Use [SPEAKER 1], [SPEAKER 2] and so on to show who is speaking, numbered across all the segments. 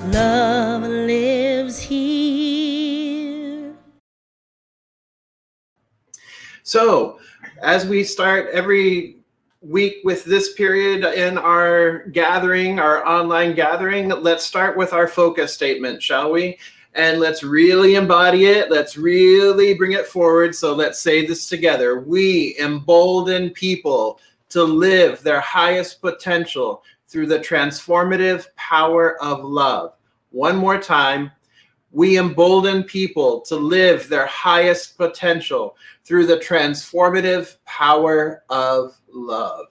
[SPEAKER 1] Love lives here.
[SPEAKER 2] So, as we start every week with this period in our gathering, our online gathering, let's start with our focus statement, shall we? And let's really embody it. Let's really bring it forward. So let's say this together. We embolden people to live their highest potential through the transformative power of love. One more time. We embolden people to live their highest potential through the transformative power of love.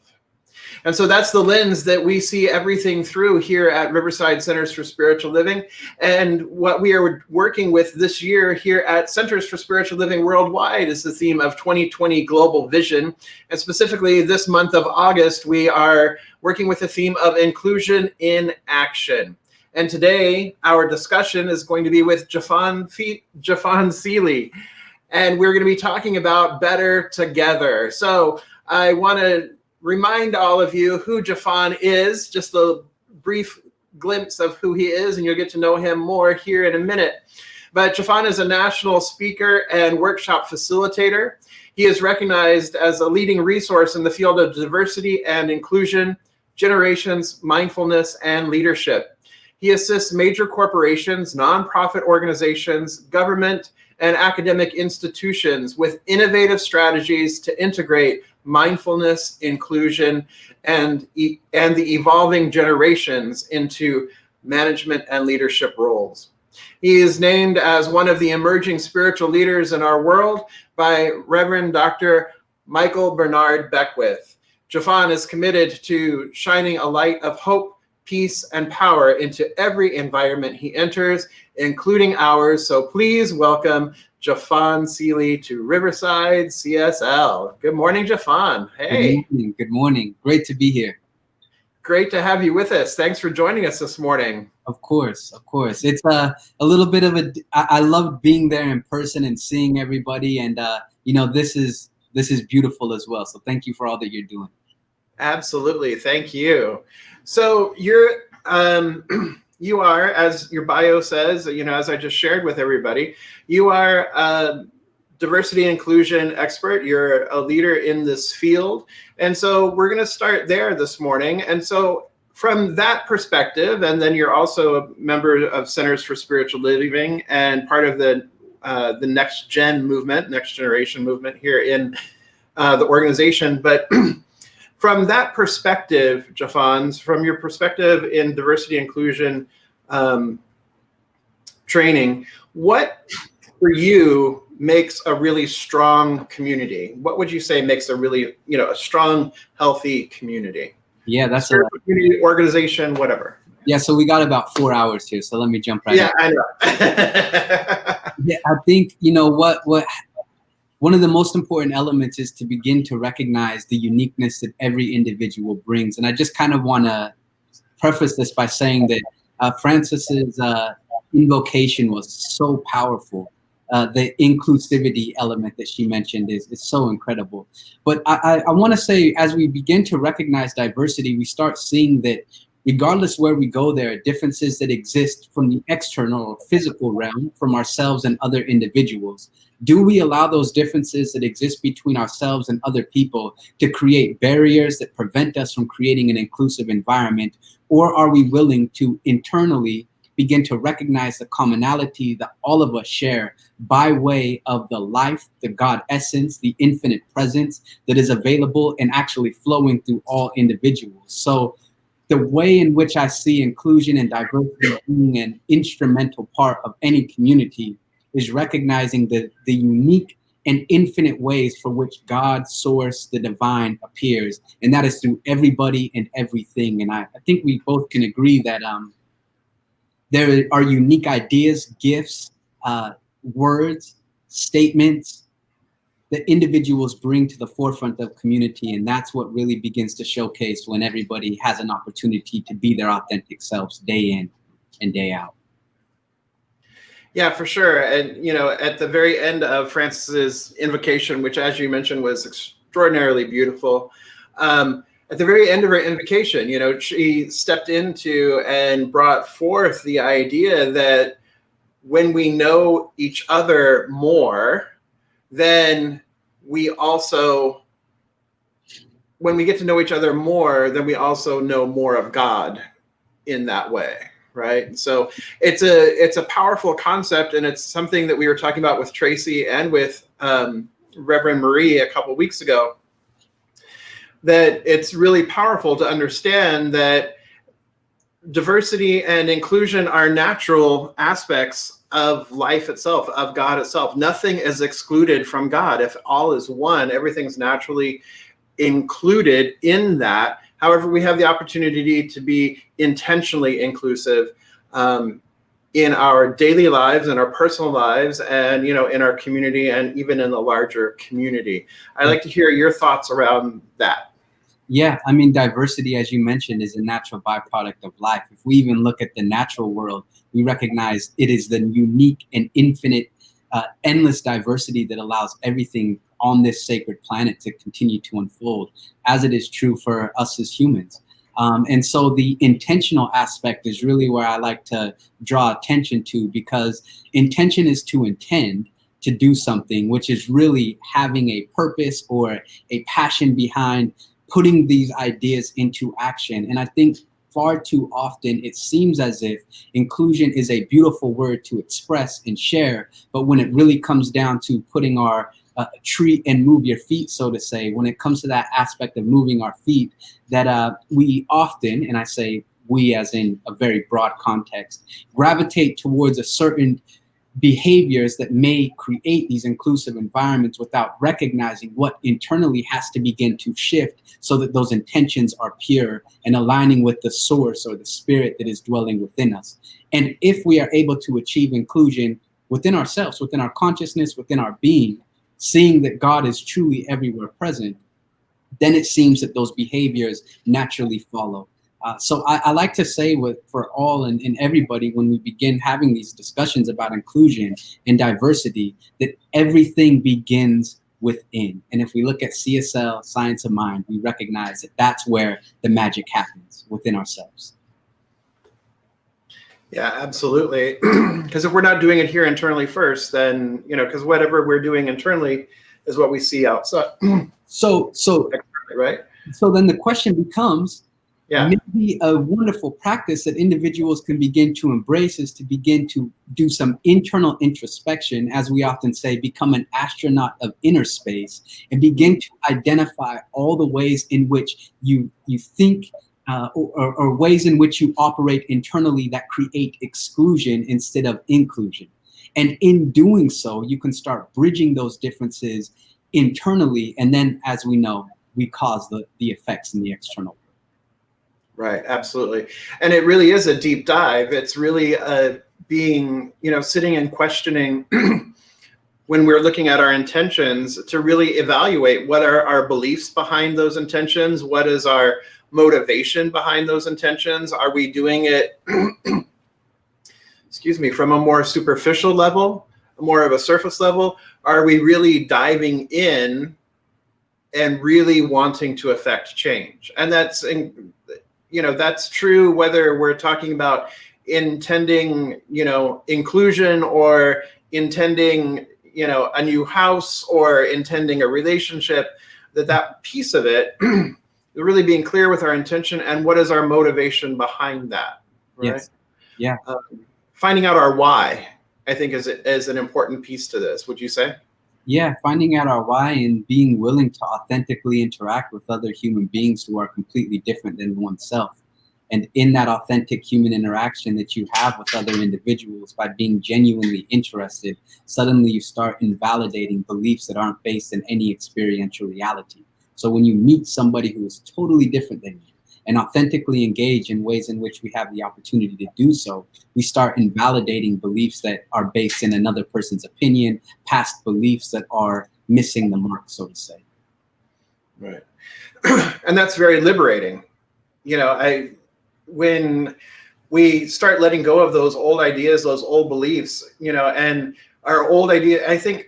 [SPEAKER 2] And so that's the lens that we see everything through here at Riverside Centers for Spiritual Living. And what we are working with this year here at Centers for Spiritual Living Worldwide is the theme of 2020 Global Vision. And specifically this month of August, we are working with the theme of inclusion in action. And today, our discussion is going to be with Jeffon Seeley. And we're going to be talking about better together. So I want to remind all of you who Jeffon is, just a brief glimpse of who he is, and you'll get to know him more here in a minute. But Jeffon is a national speaker and workshop facilitator. He is recognized as a leading resource in the field of diversity and inclusion, generations, mindfulness, and leadership. He assists major corporations, nonprofit organizations, government, and academic institutions with innovative strategies to integrate mindfulness, inclusion, and the evolving generations into management and leadership roles. He is named as one of the emerging spiritual leaders in our world by Reverend Dr. Michael Bernard Beckwith. Jeffon is committed to shining a light of hope, peace, and power into every environment he enters, including ours. So please welcome Jeffon Seeley to Riverside, CSL. Good morning, Jeffon. Hey.
[SPEAKER 3] Good morning. Great to be here.
[SPEAKER 2] Great to have you with us. Thanks for joining us this morning.
[SPEAKER 3] Of course. It's a little bit of I love being there in person and seeing everybody. And, this is beautiful as well. So thank you for all that you're doing.
[SPEAKER 2] Absolutely. Thank you. So you're, you are, as your bio says, as I just shared with everybody, you are a diversity and inclusion expert. You're a leader in this field. And so we're going to start there this morning. And so from that perspective, and then you're also a member of Centers for Spiritual Living and part of the next generation movement here in the organization. But from that perspective, Jeffon, from your perspective in diversity inclusion training, what for you makes a really strong community? What would you say makes a really, a strong, healthy community?
[SPEAKER 3] Yeah, that's
[SPEAKER 2] a community, organization, whatever.
[SPEAKER 3] Yeah, so we got about 4 hours here, so let me jump right in.
[SPEAKER 2] I know.
[SPEAKER 3] Yeah, I think, what one of the most important elements is to begin to recognize the uniqueness that every individual brings. And I just kind of want to preface this by saying that Francis's invocation was so powerful. The inclusivity element that she mentioned is so incredible. But I want to say, as we begin to recognize diversity, we start seeing that regardless where we go, there are differences that exist from the external or physical realm, from ourselves and other individuals. Do we allow those differences that exist between ourselves and other people to create barriers that prevent us from creating an inclusive environment? Or are we willing to internally begin to recognize the commonality that all of us share by way of the life, the God essence, the infinite presence that is available and actually flowing through all individuals? So the way in which I see inclusion and diversity being an instrumental part of any community is recognizing the unique and infinite ways for which God, source, the divine appears. And that is through everybody and everything. And I think we both can agree that there are unique ideas, gifts, words, statements that individuals bring to the forefront of community. And that's what really begins to showcase when everybody has an opportunity to be their authentic selves day in and day out.
[SPEAKER 2] Yeah, for sure. And, at the very end of Francis's invocation, which, as you mentioned, was extraordinarily beautiful, at the very end of her invocation, she stepped into and brought forth the idea that when we know each other more, then when we get to know each other more, then we also know more of God in that way, right? So it's a powerful concept, and it's something that we were talking about with Tracy and with Reverend Marie a couple weeks ago, that it's really powerful to understand that diversity and inclusion are natural aspects of life itself, of God itself. Nothing is excluded from God. If all is one, everything's naturally included in that. However, we have the opportunity to be intentionally inclusive in our daily lives, in our personal lives, and in our community, and even in the larger community. I'd like to hear your thoughts around that.
[SPEAKER 3] Yeah, I mean, diversity, as you mentioned, is a natural byproduct of life. If we even look at the natural world, we recognize it is the unique and infinite, endless diversity that allows everything on this sacred planet to continue to unfold, as it is true for us as humans. And so the intentional aspect is really where I like to draw attention to, because intention is to intend to do something, which is really having a purpose or a passion behind putting these ideas into action. And I think far too often it seems as if inclusion is a beautiful word to express and share, but when it really comes down to putting our treat and move your feet, so to say, when it comes to that aspect of moving our feet, that we often, and I say we as in a very broad context, gravitate towards a certain behaviors that may create these inclusive environments without recognizing what internally has to begin to shift so that those intentions are pure and aligning with the source or the spirit that is dwelling within us. And if we are able to achieve inclusion within ourselves, within our consciousness, within our being, seeing that God is truly everywhere present, then it seems that those behaviors naturally follow. So I like to say for all and everybody, when we begin having these discussions about inclusion and diversity, that everything begins within. And if we look at CSL, Science of Mind, we recognize that that's where the magic happens, within ourselves.
[SPEAKER 2] Yeah, absolutely. Because if we're not doing it here internally first, then, because whatever we're doing internally is what we see outside.
[SPEAKER 3] So
[SPEAKER 2] right?
[SPEAKER 3] So then the question becomes,
[SPEAKER 2] yeah,
[SPEAKER 3] maybe a wonderful practice that individuals can begin to embrace is to begin to do some internal introspection, as we often say, become an astronaut of inner space, and begin to identify all the ways in which you think or ways in which you operate internally that create exclusion instead of inclusion. And in doing so, you can start bridging those differences internally, and then, as we know, we cause the effects in the external.
[SPEAKER 2] Right, absolutely. And it really is a deep dive. It's really being, sitting and questioning when we're looking at our intentions, to really evaluate what are our beliefs behind those intentions, what is our motivation behind those intentions. Are we doing it, from a more superficial level, more of a surface level? Are we really diving in and really wanting to affect change? And that's that's true whether we're talking about intending, inclusion, or intending, a new house, or intending a relationship, that piece of it, really being clear with our intention and what is our motivation behind that, right?
[SPEAKER 3] Yes. Yeah.
[SPEAKER 2] Finding out our why, I think, is an important piece to this. Would you say?
[SPEAKER 3] Yeah, finding out our why and being willing to authentically interact with other human beings who are completely different than oneself. And in that authentic human interaction that you have with other individuals, by being genuinely interested, suddenly you start invalidating beliefs that aren't based in any experiential reality. So when you meet somebody who is totally different than you and authentically engage in ways in which we have the opportunity to do so, we start invalidating beliefs that are based in another person's opinion, past beliefs that are missing the mark, so to say.
[SPEAKER 2] Right. And that's very liberating. When we start letting go of those old ideas, those old beliefs, and our old idea, I think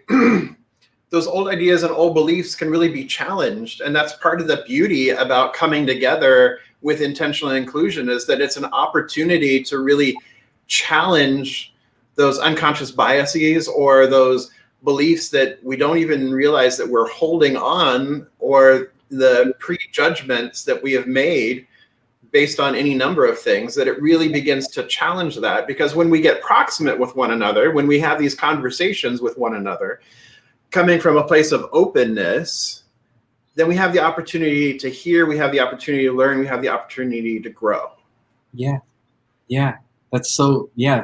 [SPEAKER 2] those old ideas and old beliefs can really be challenged. And that's part of the beauty about coming together with intentional inclusion, is that it's an opportunity to really challenge those unconscious biases or those beliefs that we don't even realize that we're holding on, or the prejudgments that we have made based on any number of things, that it really begins to challenge that. Because when we get proximate with one another, when we have these conversations with one another, coming from a place of openness, then we have the opportunity to hear, we have the opportunity to learn, we have the opportunity to grow.
[SPEAKER 3] Yeah. It's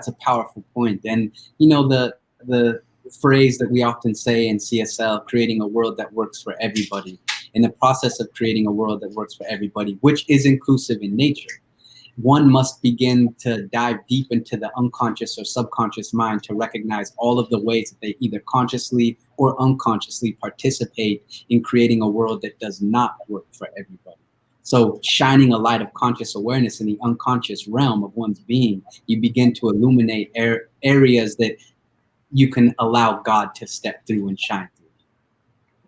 [SPEAKER 3] a powerful point. And, you know, the phrase that we often say in CSL, creating a world that works for everybody. In the process of creating a world that works for everybody, which is inclusive in nature, one must begin to dive deep into the unconscious or subconscious mind to recognize all of the ways that they either consciously or unconsciously participate in creating a world that does not work for everybody. So shining a light of conscious awareness in the unconscious realm of one's being, you begin to illuminate areas that you can allow God to step through and shine through.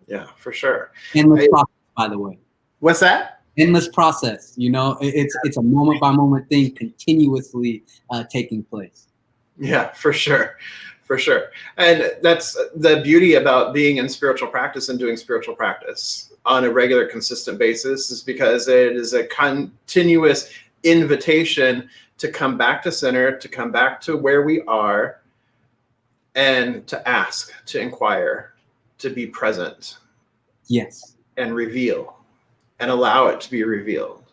[SPEAKER 2] Yeah, for sure.
[SPEAKER 3] Endless process, by the way.
[SPEAKER 2] What's that?
[SPEAKER 3] Endless process. You know, it's a moment by moment thing continuously taking place.
[SPEAKER 2] Yeah, for sure. For sure. And that's the beauty about being in spiritual practice and doing spiritual practice on a regular, consistent basis, is because it is a continuous invitation to come back to center, to come back to where we are, and to ask, to inquire, to be present.
[SPEAKER 3] Yes.
[SPEAKER 2] And reveal, and allow it to be revealed.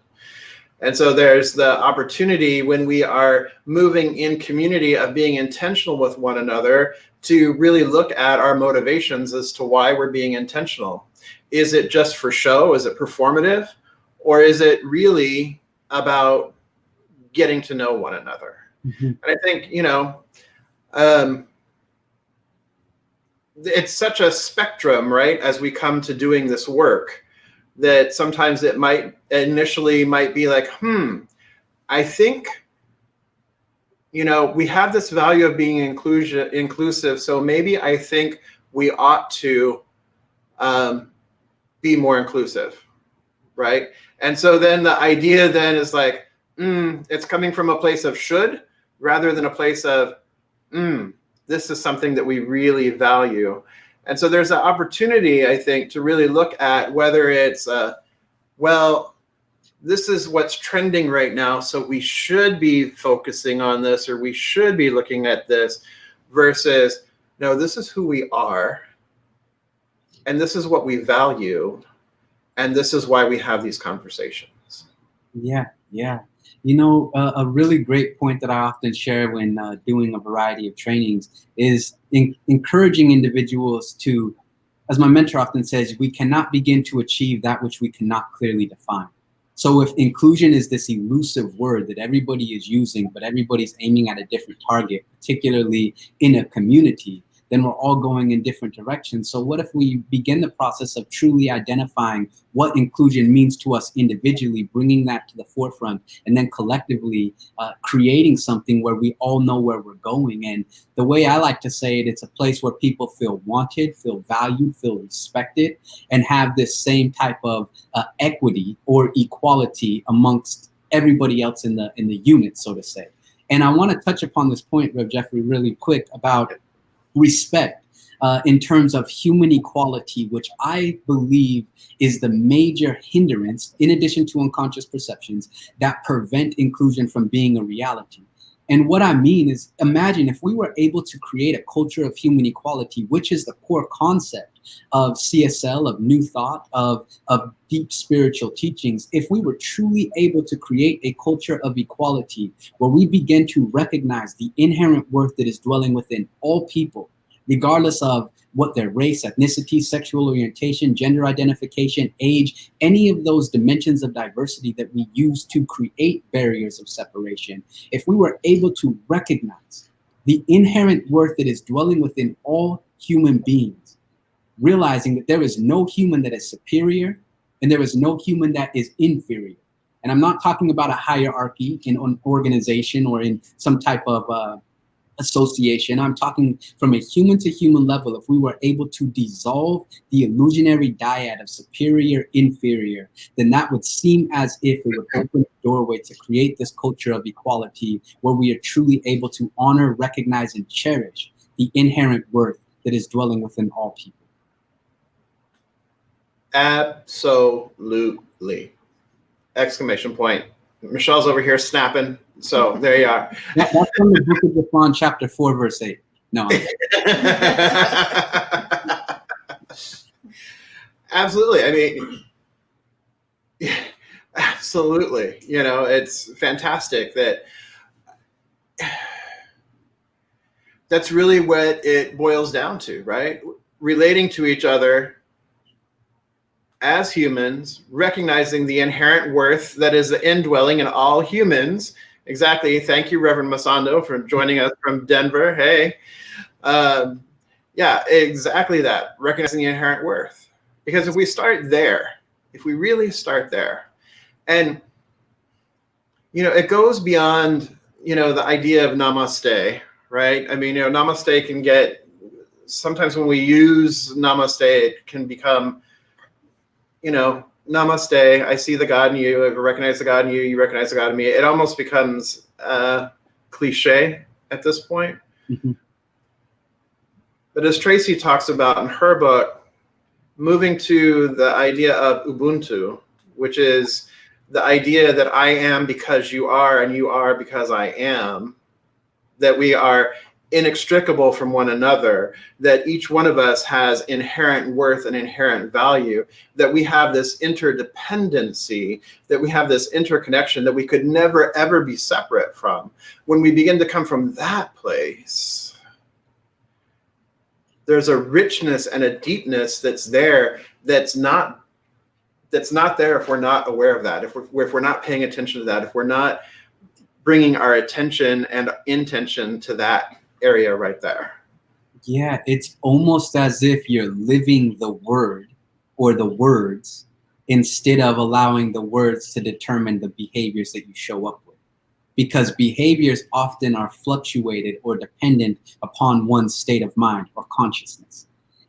[SPEAKER 2] And so there's the opportunity, when we are moving in community, of being intentional with one another, to really look at our motivations as to why we're being intentional. Is it just for show? Is it performative? Or is it really about getting to know one another? Mm-hmm. And I think, you know, it's such a spectrum, right? As we come to doing this work, that sometimes it might initially be like, I think, you know, we have this value of being inclusive. So maybe I think we ought to be more inclusive, right? And so then the idea then is like, it's coming from a place of should, rather than a place of, this is something that we really value. And so there's an opportunity, I think, to really look at whether it's, well, this is what's trending right now, so we should be focusing on this, or we should be looking at this, versus, no, this is who we are, and this is what we value, and this is why we have these conversations.
[SPEAKER 3] Yeah. You know, a really great point that I often share when doing a variety of trainings is encouraging individuals to, as my mentor often says, we cannot begin to achieve that which we cannot clearly define. So if inclusion is this elusive word that everybody is using, but everybody's aiming at a different target, particularly in a community, then we're all going in different directions. So what if we begin the process of truly identifying what inclusion means to us individually, bringing that to the forefront, and then collectively creating something where we all know where we're going. And the way I like to say it, it's a place where people feel wanted, feel valued, feel respected, and have this same type of equity or equality amongst everybody else in the unit, so to say. And I want to touch upon this point, Rev Jeffrey, really quick about respect in terms of human equality, which I believe is the major hindrance, in addition to unconscious perceptions, that prevent inclusion from being a reality. And what I mean is, imagine if we were able to create a culture of human equality, which is the core concept of CSL, of New Thought, of deep spiritual teachings. If we were truly able to create a culture of equality where we begin to recognize the inherent worth that is dwelling within all people, regardless of what their race, ethnicity, sexual orientation, gender identification, age, any of those dimensions of diversity that we use to create barriers of separation, if we were able to recognize the inherent worth that is dwelling within all human beings, realizing that there is no human that is superior and there is no human that is inferior. And I'm not talking about a hierarchy in an organization or in some type of association. I'm talking from a human to human level. If we were able to dissolve the illusionary dyad of superior, inferior, then that would seem as if it would open the doorway to create this culture of equality where we are truly able to honor, recognize, and cherish the inherent worth that is dwelling within all people.
[SPEAKER 2] Absolutely. Exclamation point. Michelle's over here snapping. So there you are.
[SPEAKER 3] That's from the book of Jeffon, chapter 4, verse 8. No.
[SPEAKER 2] Absolutely. I mean, yeah, absolutely. You know, it's fantastic that that's really what it boils down to, right? Relating to each other as humans, recognizing the inherent worth that is indwelling in all humans. Exactly. Thank you, Reverend Masando, for joining us from Denver. Hey. Yeah, exactly that. Recognizing the inherent worth. Because if we start there, if we really start there, and, you know, it goes beyond, you know, the idea of namaste, right? I mean, you know, namaste can get, sometimes when we use namaste, it can become, you know, namaste, I see the God in you, I recognize the God in you, you recognize the God in me. It almost becomes cliche at this point.
[SPEAKER 3] Mm-hmm.
[SPEAKER 2] But as Tracy talks about in her book, moving to the idea of Ubuntu, which is the idea that I am because you are and you are because I am, that we are inextricable from one another, that each one of us has inherent worth and inherent value, that we have this interdependency, that we have this interconnection that we could never, ever be separate from. When we begin to come from that place, there's a richness and a deepness that's there that's not there if we're not aware of that, if we're not paying attention to that, if we're not bringing our attention and intention to that area right there.
[SPEAKER 3] Yeah, it's almost as if you're living the word or the words instead of allowing the words to determine the behaviors that you show up with. Because behaviors often are fluctuated or dependent upon one's state of mind or consciousness.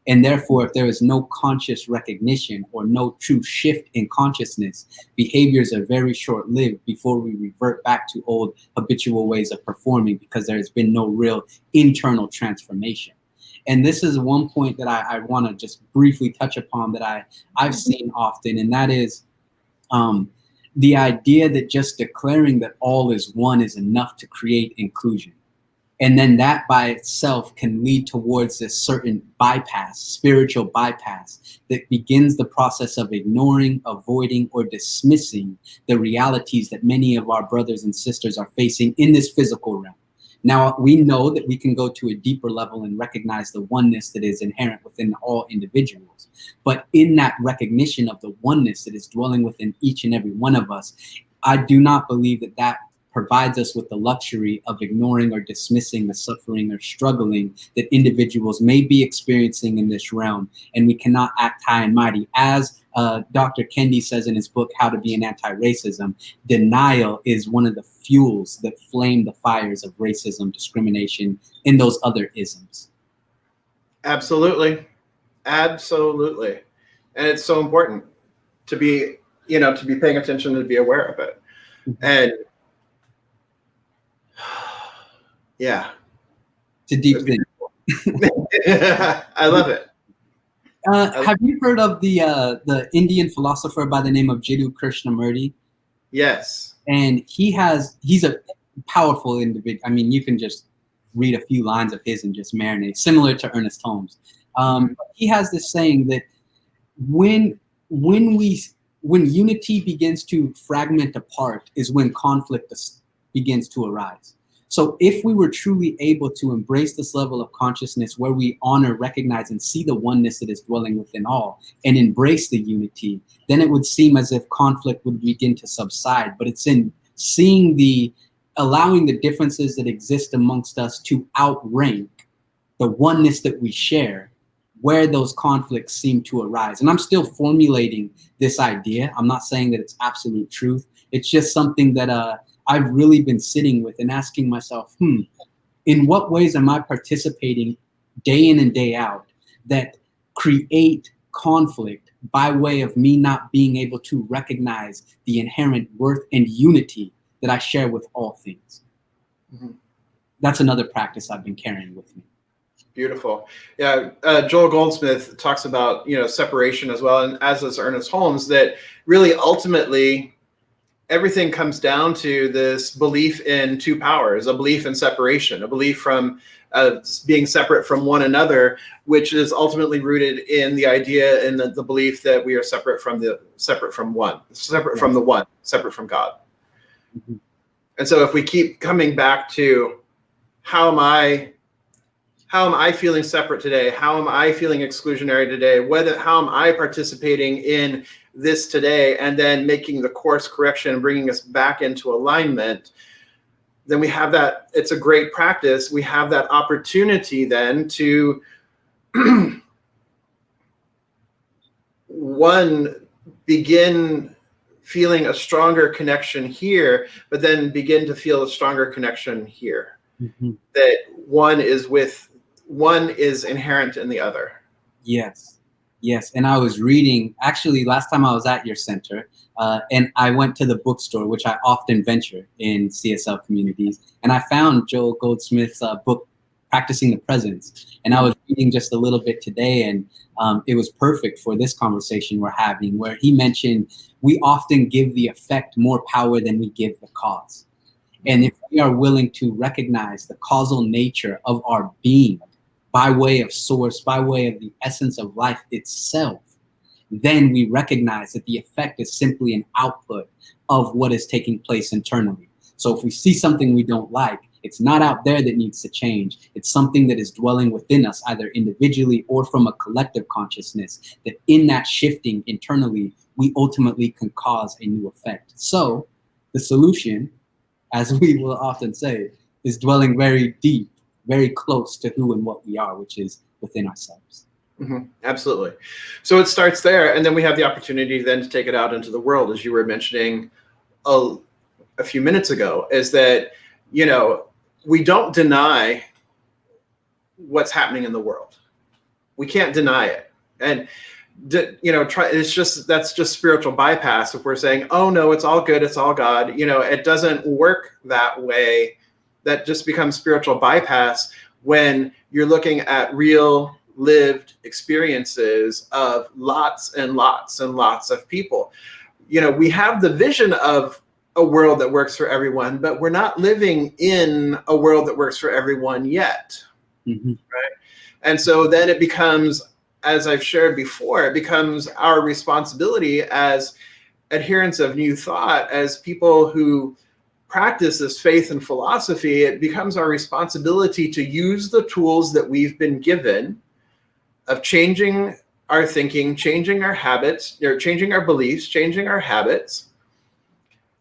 [SPEAKER 3] And therefore, if there is no conscious recognition or no true shift in consciousness, behaviors are very short-lived before we revert back to old habitual ways of performing because there has been no real internal transformation. And this is one point that I want to just briefly touch upon that I've seen often, and that is the idea that just declaring that all is one is enough to create inclusion. And then that by itself can lead towards this certain bypass, spiritual bypass, that begins the process of ignoring, avoiding, or dismissing the realities that many of our brothers and sisters are facing in this physical realm. Now, we know that we can go to a deeper level and recognize the oneness that is inherent within all individuals. But in that recognition of the oneness that is dwelling within each and every one of us, I do not believe that that provides us with the luxury of ignoring or dismissing the suffering or struggling that individuals may be experiencing in this realm. And we cannot act high and mighty. As Dr. Kendi says in his book, How to Be an Anti-Racism, denial is one of the fuels that flame the fires of racism, discrimination, and those other isms.
[SPEAKER 2] Absolutely. Absolutely. And it's so important to be, you know, to be paying attention and to be aware of it. And yeah.
[SPEAKER 3] It's a deep thing.
[SPEAKER 2] I love it.
[SPEAKER 3] Have you heard of the Indian philosopher by the name of Jiddu Krishnamurti? Yes. And he's a powerful individual. I mean, you can just read a few lines of his and just marinate, similar to Ernest Holmes. He has this saying that when unity begins to fragment apart is when conflict begins to arise. So if we were truly able to embrace this level of consciousness where we honor, recognize, and see the oneness that is dwelling within all and embrace the unity, then it would seem as if conflict would begin to subside. But it's in seeing allowing the differences that exist amongst us to outrank the oneness that we share, where those conflicts seem to arise. And I'm still formulating this idea. I'm not saying that it's absolute truth. It's just something that I've really been sitting with and asking myself, In what ways am I participating day in and day out that create conflict by way of me not being able to recognize the inherent worth and unity that I share with all things?
[SPEAKER 2] Mm-hmm.
[SPEAKER 3] That's another practice I've been carrying with me.
[SPEAKER 2] Beautiful. Yeah. Joel Goldsmith talks about, separation as well. And as does Ernest Holmes, that really ultimately everything comes down to this belief in two powers, a belief in separation, a belief from being separate from one another, which is ultimately rooted in the idea and the belief that we are separate from the one, separate from God.
[SPEAKER 3] Mm-hmm.
[SPEAKER 2] And so if we keep coming back to how am I feeling separate today? How am I feeling exclusionary today? How am I participating in this today? And then making the course correction and bringing us back into alignment. Then we have that. It's a great practice. We have that opportunity then to one, begin feeling a stronger connection here, but then begin to feel a stronger connection here.
[SPEAKER 3] Mm-hmm.
[SPEAKER 2] That one is inherent in the other.
[SPEAKER 3] Yes. And I was reading, actually, last time I was at your center, and I went to the bookstore, which I often venture in CSL communities, and I found Joel Goldsmith's book, Practicing the Presence. And I was reading just a little bit today, and it was perfect for this conversation we're having, where he mentioned we often give the effect more power than we give the cause. And if we are willing to recognize the causal nature of our being by way of source, by way of the essence of life itself, then we recognize that the effect is simply an output of what is taking place internally. So if we see something we don't like, it's not out there that needs to change. It's something that is dwelling within us, either individually or from a collective consciousness, that in that shifting internally, we ultimately can cause a new effect. So the solution, as we will often say, is dwelling very deep, very close to who and what we are, which is within ourselves.
[SPEAKER 2] Mm-hmm. Absolutely. So it starts there, and then we have the opportunity then to take it out into the world, as you were mentioning a few minutes ago, is that, we don't deny what's happening in the world. We can't deny it. And, that's just spiritual bypass. If we're saying, oh no, it's all good, it's all God, it doesn't work that way. That just becomes spiritual bypass when you're looking at real lived experiences of lots and lots and lots of people. We have the vision of a world that works for everyone, but we're not living in a world that works for everyone yet.
[SPEAKER 3] Mm-hmm.
[SPEAKER 2] Right? And so then it becomes, as I've shared before, it becomes our responsibility as adherents of New Thought, as people who practice this faith and philosophy, it becomes our responsibility to use the tools that we've been given of changing our thinking, changing our habits, changing our beliefs, changing our habits.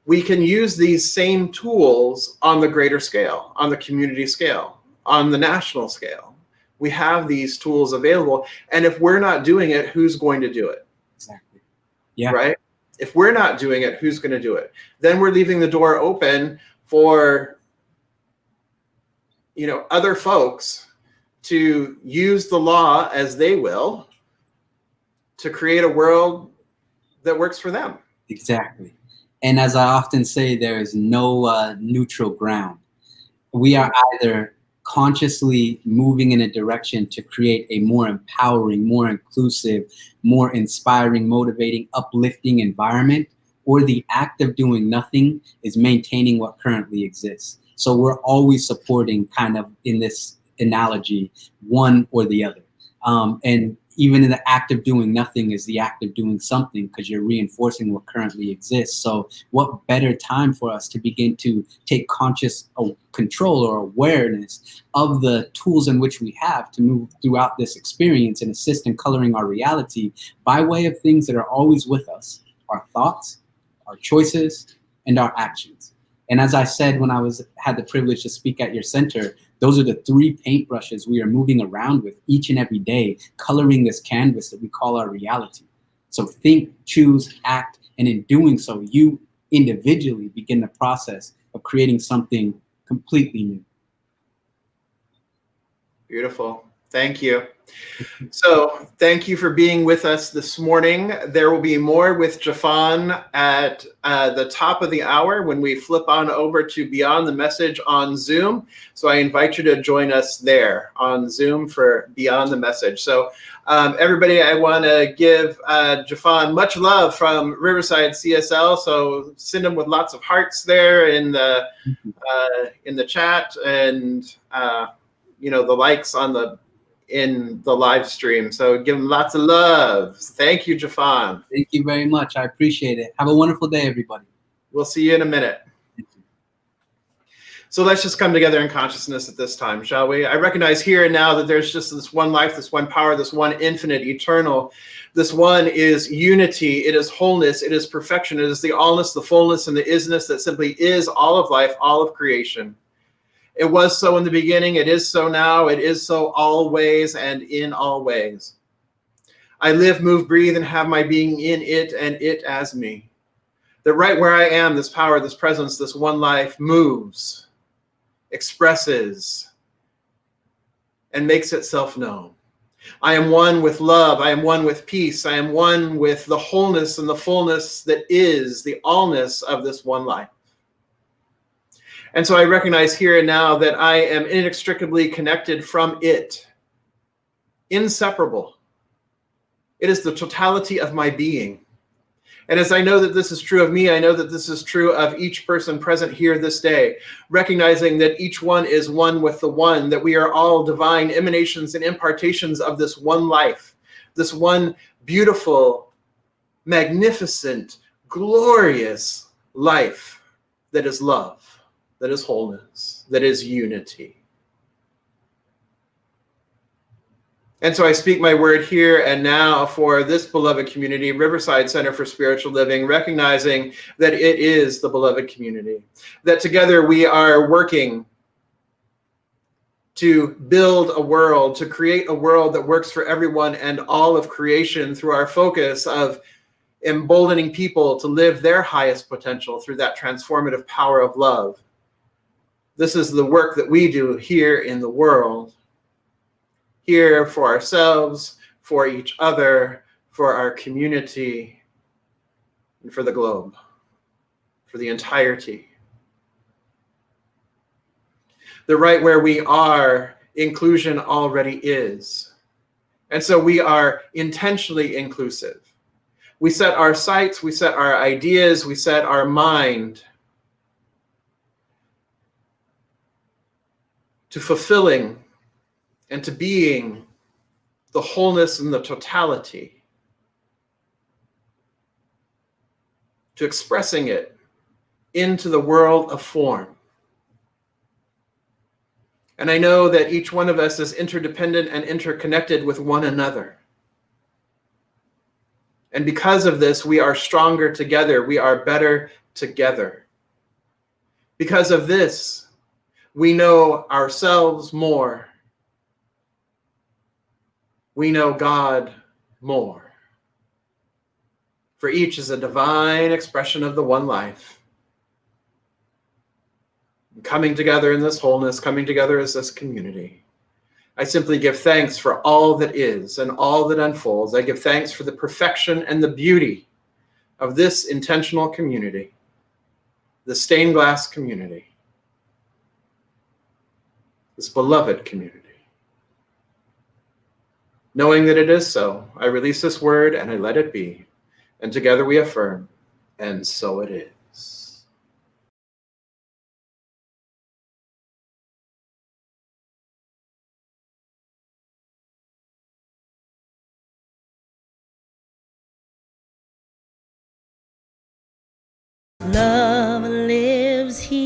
[SPEAKER 2] We can use these same tools on the greater scale, on the community scale, on the national scale. We have these tools available. And if we're not doing it, who's going to do it?
[SPEAKER 3] Exactly. Yeah.
[SPEAKER 2] Right? If we're not doing it, who's going to do it? Then we're leaving the door open for, other folks to use the law as they will to create a world that works for them.
[SPEAKER 3] Exactly. And as I often say, there is no neutral ground. We are either consciously moving in a direction to create a more empowering, more inclusive, more inspiring, motivating, uplifting environment, or the act of doing nothing is maintaining what currently exists. So we're always supporting, kind of in this analogy, one or the other. And even in the act of doing nothing is the act of doing something, because you're reinforcing what currently exists. So what better time for us to begin to take conscious control or awareness of the tools in which we have to move throughout this experience and assist in coloring our reality by way of things that are always with us: our thoughts, our choices, and our actions. And as I said when I had the privilege to speak at your center, those are the 3 paintbrushes we are moving around with each and every day, coloring this canvas that we call our reality. So think, choose, act, and in doing so, you individually begin the process of creating something completely new.
[SPEAKER 2] Beautiful. Thank you. So thank you for being with us this morning. There will be more with Jeffon at the top of the hour when we flip on over to Beyond the Message on Zoom. So I invite you to join us there on Zoom for Beyond the Message. So everybody, I want to give Jeffon much love from Riverside CSL. So send him with lots of hearts there in the chat, and the likes in the live stream. So give them lots of love. Thank you, Jeffon.
[SPEAKER 3] Thank you very much. I appreciate it. Have a wonderful day, everybody.
[SPEAKER 2] We'll see you in a minute. So let's just come together in consciousness at this time, shall we? I recognize here and now that there's just this one life, this one power, this one infinite, eternal. This one is unity. It is wholeness. It is perfection. It is the allness, the fullness, and the isness that simply is all of life, all of creation. It was so in the beginning. It is so now. It is so always and in all ways. I live, move, breathe, and have my being in it and it as me. That right where I am, this power, this presence, this one life moves, expresses, and makes itself known. I am one with love. I am one with peace. I am one with the wholeness and the fullness that is the allness of this one life. And so I recognize here and now that I am inextricably connected from it, inseparable. It is the totality of my being. And as I know that this is true of me, I know that this is true of each person present here this day, recognizing that each one is one with the one, that we are all divine emanations and impartations of this one life, this one beautiful, magnificent, glorious life that is love, that is wholeness, that is unity. And so I speak my word here and now for this beloved community, Riverside Center for Spiritual Living, recognizing that it is the beloved community, that together we are working to build a world, to create a world that works for everyone and all of creation through our focus of emboldening people to live their highest potential through that transformative power of love. This is the work that we do here in the world. Here for ourselves, for each other, for our community, and for the globe, for the entirety. The right where we are, inclusion already is. And so we are intentionally inclusive. We set our sights, we set our ideas, we set our mind to fulfilling and to being the wholeness and the totality, to expressing it into the world of form. And I know that each one of us is interdependent and interconnected with one another. And because of this, we are stronger together. We are better together. Because of this, we know ourselves more. We know God more. For each is a divine expression of the one life. Coming together in this wholeness, coming together as this community. I simply give thanks for all that is and all that unfolds. I give thanks for the perfection and the beauty of this intentional community, the stained glass community, this beloved community. Knowing that it is so, I release this word and I let it be. And together we affirm, and so it is.
[SPEAKER 1] Love lives here.